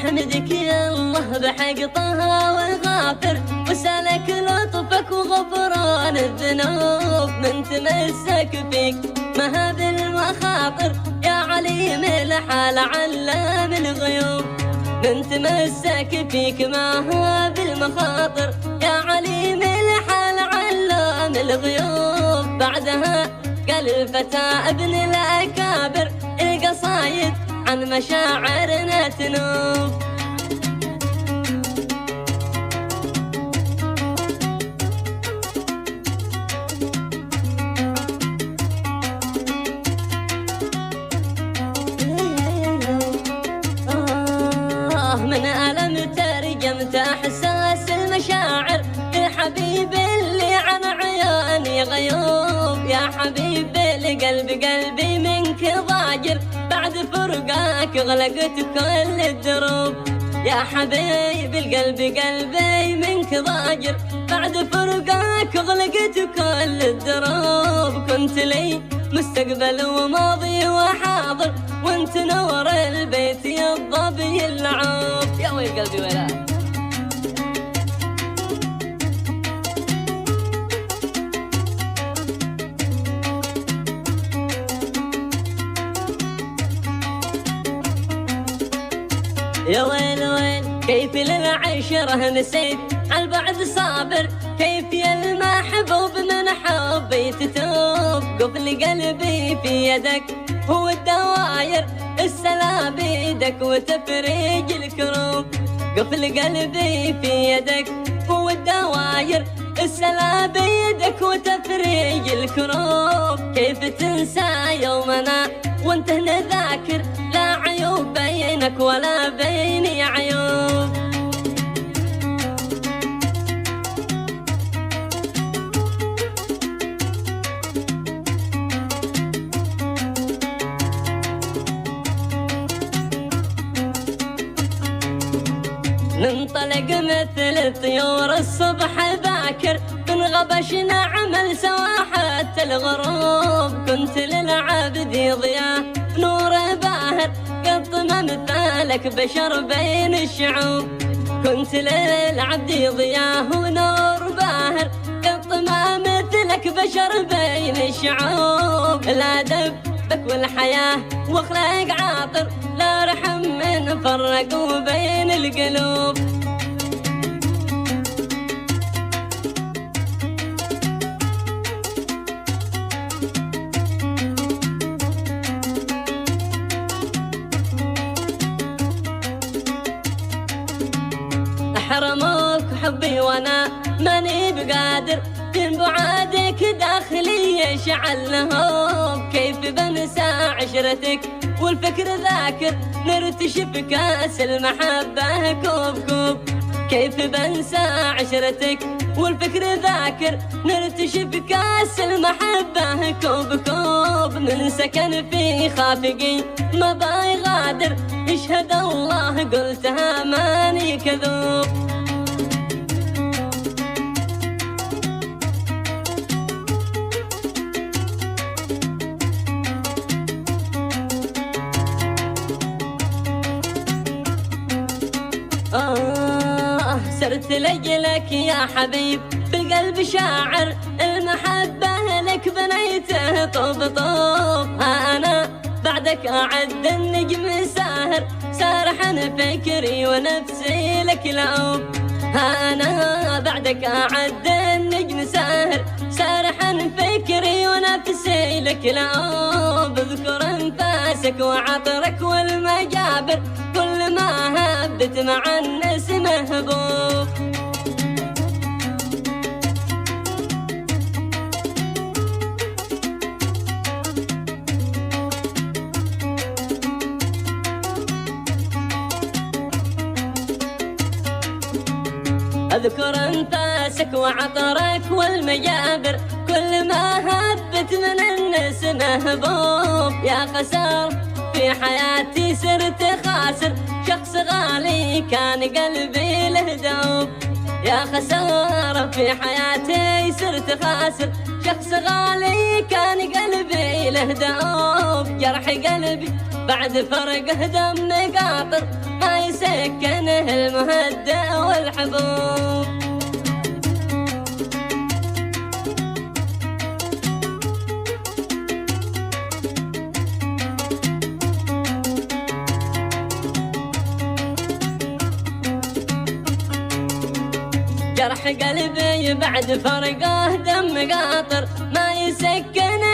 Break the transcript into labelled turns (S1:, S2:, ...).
S1: نحمدك يا الله بحق طه والغافر، وسالك لطفك وغفران الذنوب، من تمسك فيك مهاب المخاطر يا عليم الحال علام الغيوب، من تمسك فيك مهاب المخاطر يا عليم الحال علام الغيوب. بعدها قال الفتى ابن الأكابر القصايد عن مشاعرنا تنوب. من ألم ترجمت إحساس المشاعر يا حبيبي اللي عن عيوني غيوب، يا حبيبي قلبي منك ضاجر، بعد فرقاك غلقت كل الدروب، يا حبيبي قلبي منك ضاجر، بعد فرقاك غلقت كل الدروب. كنت لي مستقبل وماضي وحاضر، وانت نور البيت يا الظبي اللعوب. يا ويل قلبي ولا يا ويل ويل كيف للعشرة نسيت عالبعد صابر، كيف يا المحبوب من حبي تتوب. قفل قلبي في يدك هو الدواير، السلام بيدك وتفريج الكروب، قفل قلبي في يدك هو الدواير، السلام بيدك وتفريج الكروب. كيف تنسى يومنا وانت هنا ذاكر، لا عيوب بينك ولا بيني عيوب. ننطلق مثل الطيور الصبح باكر، من غبشنا عمل سوا حتى الغروب. كنت للعبد ضياء نور باهر، قط ما مثالك بشر بين الشعوب. كنت للعبد ضياء ونور باهر، قط ما مثلك بشر بين الشعوب. لا دبك والحياة واخلاق عاطر، لا رحم من فرقوا بين القلوب. حرموك حبي وانا ماني بقادر، من بعادك داخلي يشعل لهوب. كيف بنسى عشرتك والفكر ذاكر، نرتشف كاس المحبة كوب كوب. كيف بنسى عشرتك والفكر ذاكر، نرتشف كاس المحبة كوب كوب. من سكن في خافقي ما بايغادر، يشهد الله قلتها ماني كذوب. سرت لجلك يا حبيب بالقلب شاعر، المحبة لك بنيته طوب طوب. ها أنا بعدك أعد النجم ساهر، سارحن فكري ونفسي لك لعوب. ها أنا بعدك أعد النجم ساهر، سارحن فكري ونفسي لك لعوب. اذكر انفاسك وعطرك والمجابر، كل ما هبت مع الناس مهبوب. اذكر انفاسك وعطرك والمجابر، كل ما هبت من الناس مهبوب. يا خسار في حياتي صرت خاسر، شخص غالي كان قلبي له دوب. يا خسارة في حياتي صرت خاسر، شخص غالي كان قلبي له دوب. جرح قلبي بعد فرقه دم قاطر ما يسكنه المهدأ والحبوب. جرح قلبي بعد فرقه دم قاطر ما يسكن